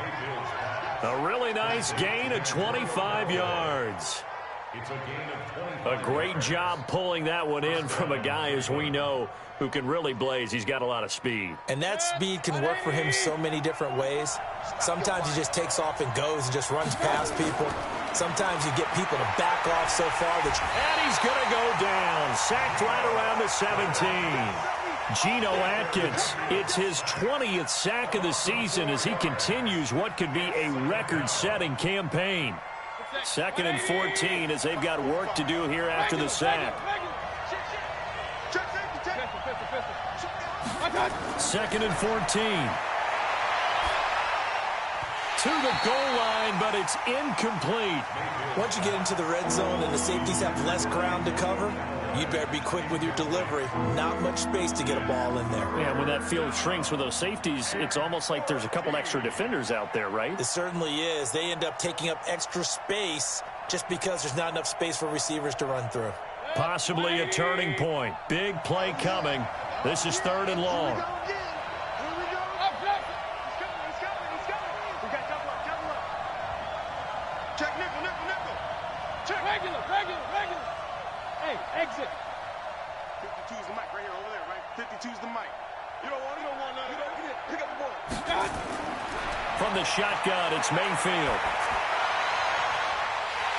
A really nice gain of 25 yards.
It's a gain of 25.
A great job pulling that one in from a guy, as we know, who can really blaze. He's got a lot of speed.
And that speed can work for him so many different ways. Sometimes he just takes off and goes and just runs past people. Sometimes you get people to back off so far that
and he's going to go down. Sacked right around the 17. Geno Atkins, it's his 20th sack of the season as he continues what could be a record-setting campaign. Second and 14 as they've got work to do here after the sack. Second and 14. to the goal line, but it's incomplete.
Once you get into the red zone and the safeties have less ground to cover, you'd better be quick with your delivery. Not much space to get a ball in there.
Yeah, when that field shrinks with those safeties, it's almost like there's a couple extra defenders out there, right?
It certainly is. They end up taking up extra space just because there's not enough space for receivers to run through.
Possibly a turning point. Big play coming. This is 3rd and long.
Check nickel. Check.
Regular. Hey, exit.
52's the mic right here, over there, right? 52's the mic. You don't want none. You don't get it. Pick up the ball.
From the shotgun, it's Mayfield.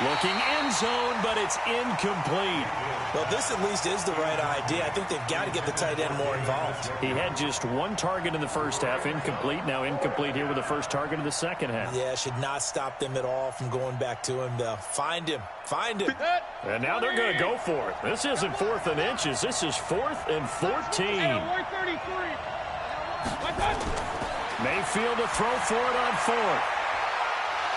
Looking end zone, but it's incomplete.
Well, this at least is the right idea. I think they've got to get the tight end more involved.
He had just one target in the first half, incomplete. Now incomplete here with the first target of the second half.
Yeah, should not stop them at all from going back to him, though. Find him.
And now they're going to go for it. This isn't 4th and inches. This is 4th and 14. Mayfield to throw for it on 4th.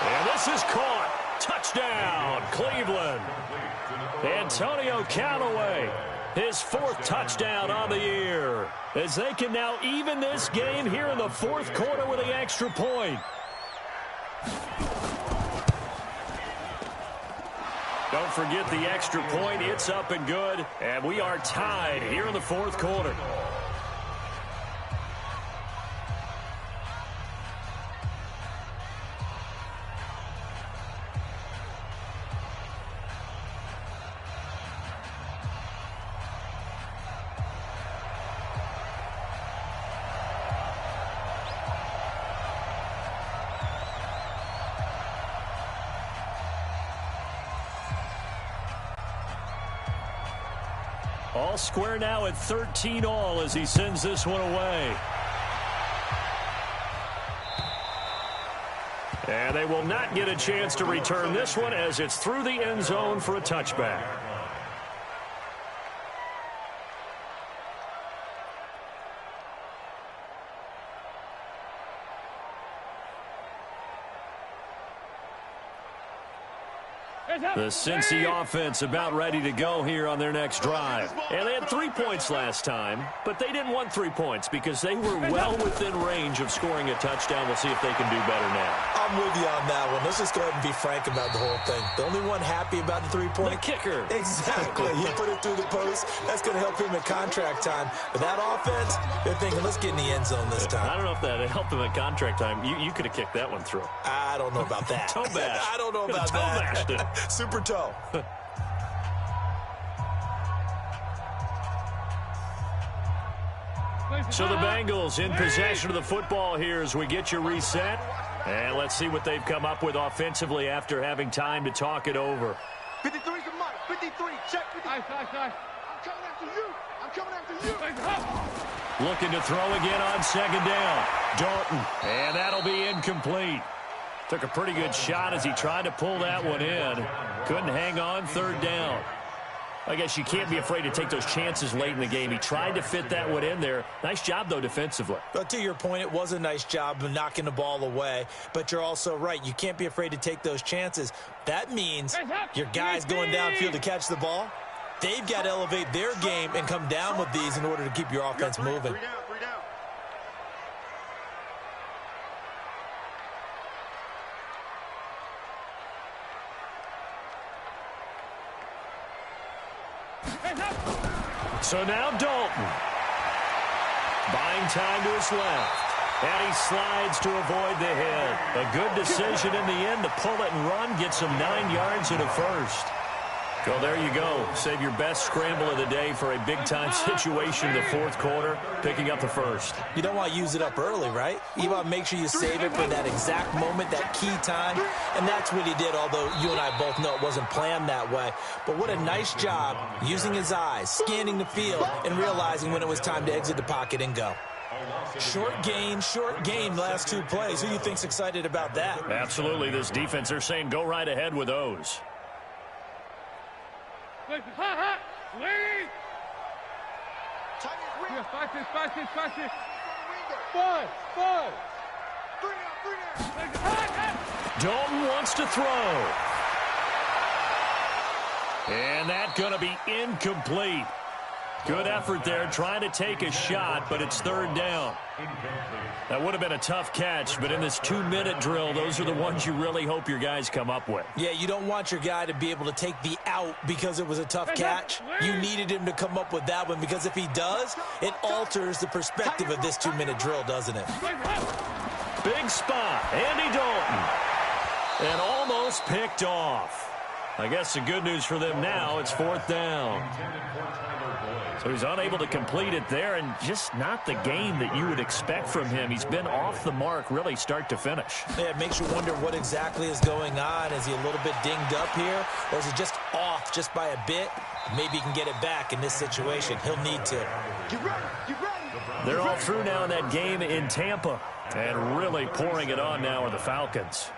And this is caught. Touchdown, Cleveland. Antonio Callaway, his 4th touchdown on the year, as they can now even this game here in the 4th quarter with the extra point. Don't forget the extra point. It's up and good, and we are tied here in the 4th quarter. All square now at 13-all as he sends this one away. And they will not get a chance to return this one as it's through the end zone for a touchback. The Cincy offense about ready to go here on their next drive. And they had 3 points last time, but they didn't want 3 points because they were well within range of scoring a touchdown. We'll see if they can do better now.
I'm with you on that one. Let's just go ahead and be frank about the whole thing. The only one happy about the 3-point?
The kicker.
Exactly. He put it through the post. That's going to help him at contract time. But that offense, they're thinking, let's get in the end zone this time.
I don't know if that helped him at contract time. You could have kicked that one through.
I don't know about that.
Toe bash.
I don't know about that.
Toe bashed it.
Super toe.
So the Bengals in possession of the football here as we get you reset. And let's see what they've come up with offensively after having time to talk it over.
53's the mic. 53. Check. 53.
Nice.
I'm coming after you.
Looking to throw again on second down. Dalton. And that'll be incomplete. Took a pretty good shot as he tried to pull that one in. Couldn't hang on, 3rd down. I guess you can't be afraid to take those chances late in the game. He tried to fit that one in there. Nice job, though, defensively.
But to your point, it was a nice job of knocking the ball away. But you're also right. You can't be afraid to take those chances. That means your guys going downfield to catch the ball, they've got to elevate their game and come down with these in order to keep your offense moving.
3 down.
So now Dalton. Buying time to his left. And he slides to avoid the hit. A good decision in the end to pull it and run. Gets him 9 yards and a first. Well, there you go. Save your best scramble of the day for a big-time situation in the 4th quarter, picking up the first.
You don't want to use it up early, right? You want to make sure you save it for that exact moment, that key time. And that's what he did, although you and I both know it wasn't planned that way. But what a nice job using his eyes, scanning the field, and realizing when it was time to exit the pocket and go. Short gain, last 2 plays. Who do you think's excited about that?
Absolutely. This defense, they're saying go right ahead with those.
Fast.
Dalton wants to throw. And that's going to be incomplete. Good effort there trying to take a shot, but it's third down. That would have been a tough catch, but in this 2-minute drill, those are the ones you really hope your guys come up with.
Yeah, you don't want your guy to be able to take the out because it was a tough catch. You needed him to come up with that one because if he does, it alters the perspective of this 2-minute drill, doesn't it?
Big spot, Andy Dalton. And almost picked off. I guess the good news for them now, it's fourth down. So he's unable to complete it there, and just not the game that you would expect from him. He's been off the mark really start to finish.
Yeah, it makes you wonder what exactly is going on. Is he a little bit dinged up here, or is he just off just by a bit? Maybe he can get it back in this situation. He'll need to.
They're all through now in that game in Tampa, and really pouring it on now are the Falcons.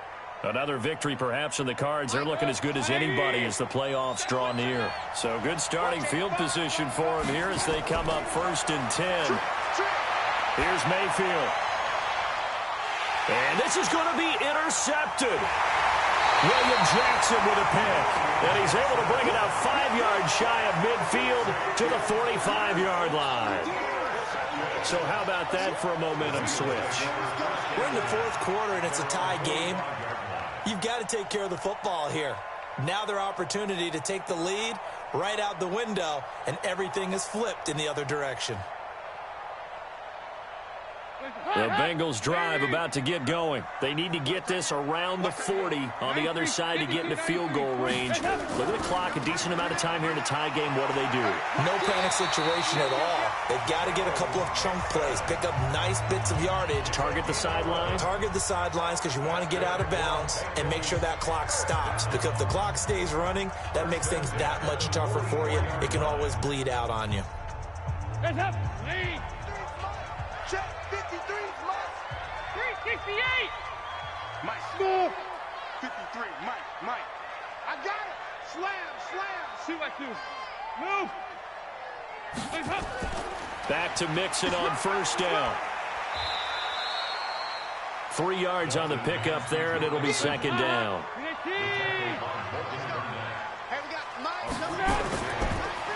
Another victory perhaps in the cards. They're looking as good as anybody as the playoffs draw near. So good starting field position for them here as they come up 1st and 10. Here's Mayfield. And this is going to be intercepted. William Jackson with a pick. And he's able to bring it out 5 yards shy of midfield to the 45-yard line. So how about that for a momentum switch?
We're in the fourth quarter and it's a tie game. You've got to take care of the football here. Now their opportunity to take the lead right out the window, and everything is flipped in the other direction.
The Bengals drive about to get going. They need to get this around the 40 on the other side to get into field goal range. Look at the clock, a decent amount of time here in a tie game. What do they do?
No panic situation at all. They've got to get a couple of chunk plays, pick up nice bits of yardage.
Target the sidelines?
Target the sidelines because you want to get out of bounds and make sure that clock stops. Because if the clock stays running, that makes things that much tougher for you. It can always bleed out on you.
Hands up, lead.
Check 53, Mike.
368.
Mike. Move. 53, Mike.
I got it. Slam.
2-by-2. Move. Hands up.
Back to Mixon on 1st down. 3 yards on the pickup there, and it'll be 2nd down.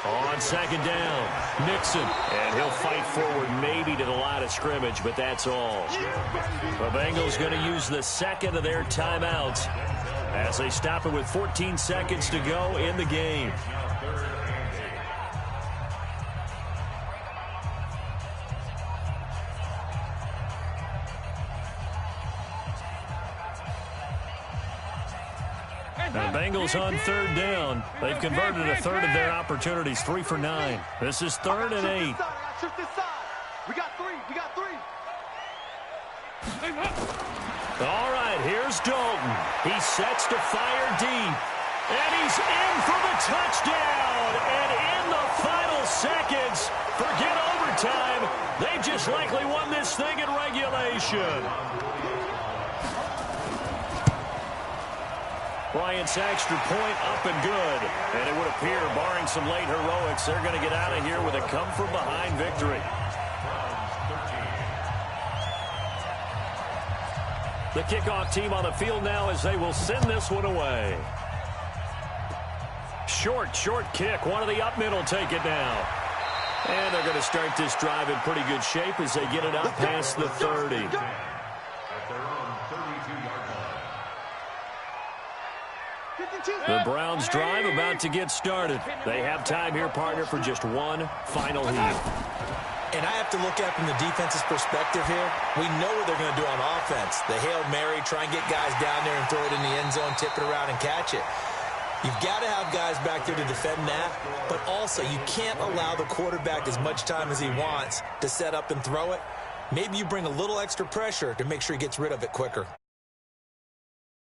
On 2nd down, Mixon, and he'll fight forward maybe to the line of scrimmage, but that's all. The Bengals going to use the second of their timeouts as they stop it with 14 seconds to go in the game. The Bengals on 3rd down. They've converted a third of their opportunities, 3 for 9. This is 3rd and 8.
We got three.
All right, here's Dalton. He sets to fire deep. And he's in for the touchdown. And in the final seconds, forget overtime. They just likely won this thing in regulation. Bryant's extra point up and good. And it would appear, barring some late heroics, they're going to get out of here with a come-from-behind victory. The kickoff team on the field now as they will send this one away. Short kick. One of the up men will take it now. And they're going to start this drive in pretty good shape as they get it out past the 30. The Browns drive about to get started. They have time here, partner, for just one final heat.
And I have to look at it from the defense's perspective here. We know what they're going to do on offense. The Hail Mary, try and get guys down there and throw it in the end zone, tip it around and catch it. You've got to have guys back there to defend that, but also you can't allow the quarterback as much time as he wants to set up and throw it. Maybe you bring a little extra pressure to make sure he gets rid of it quicker.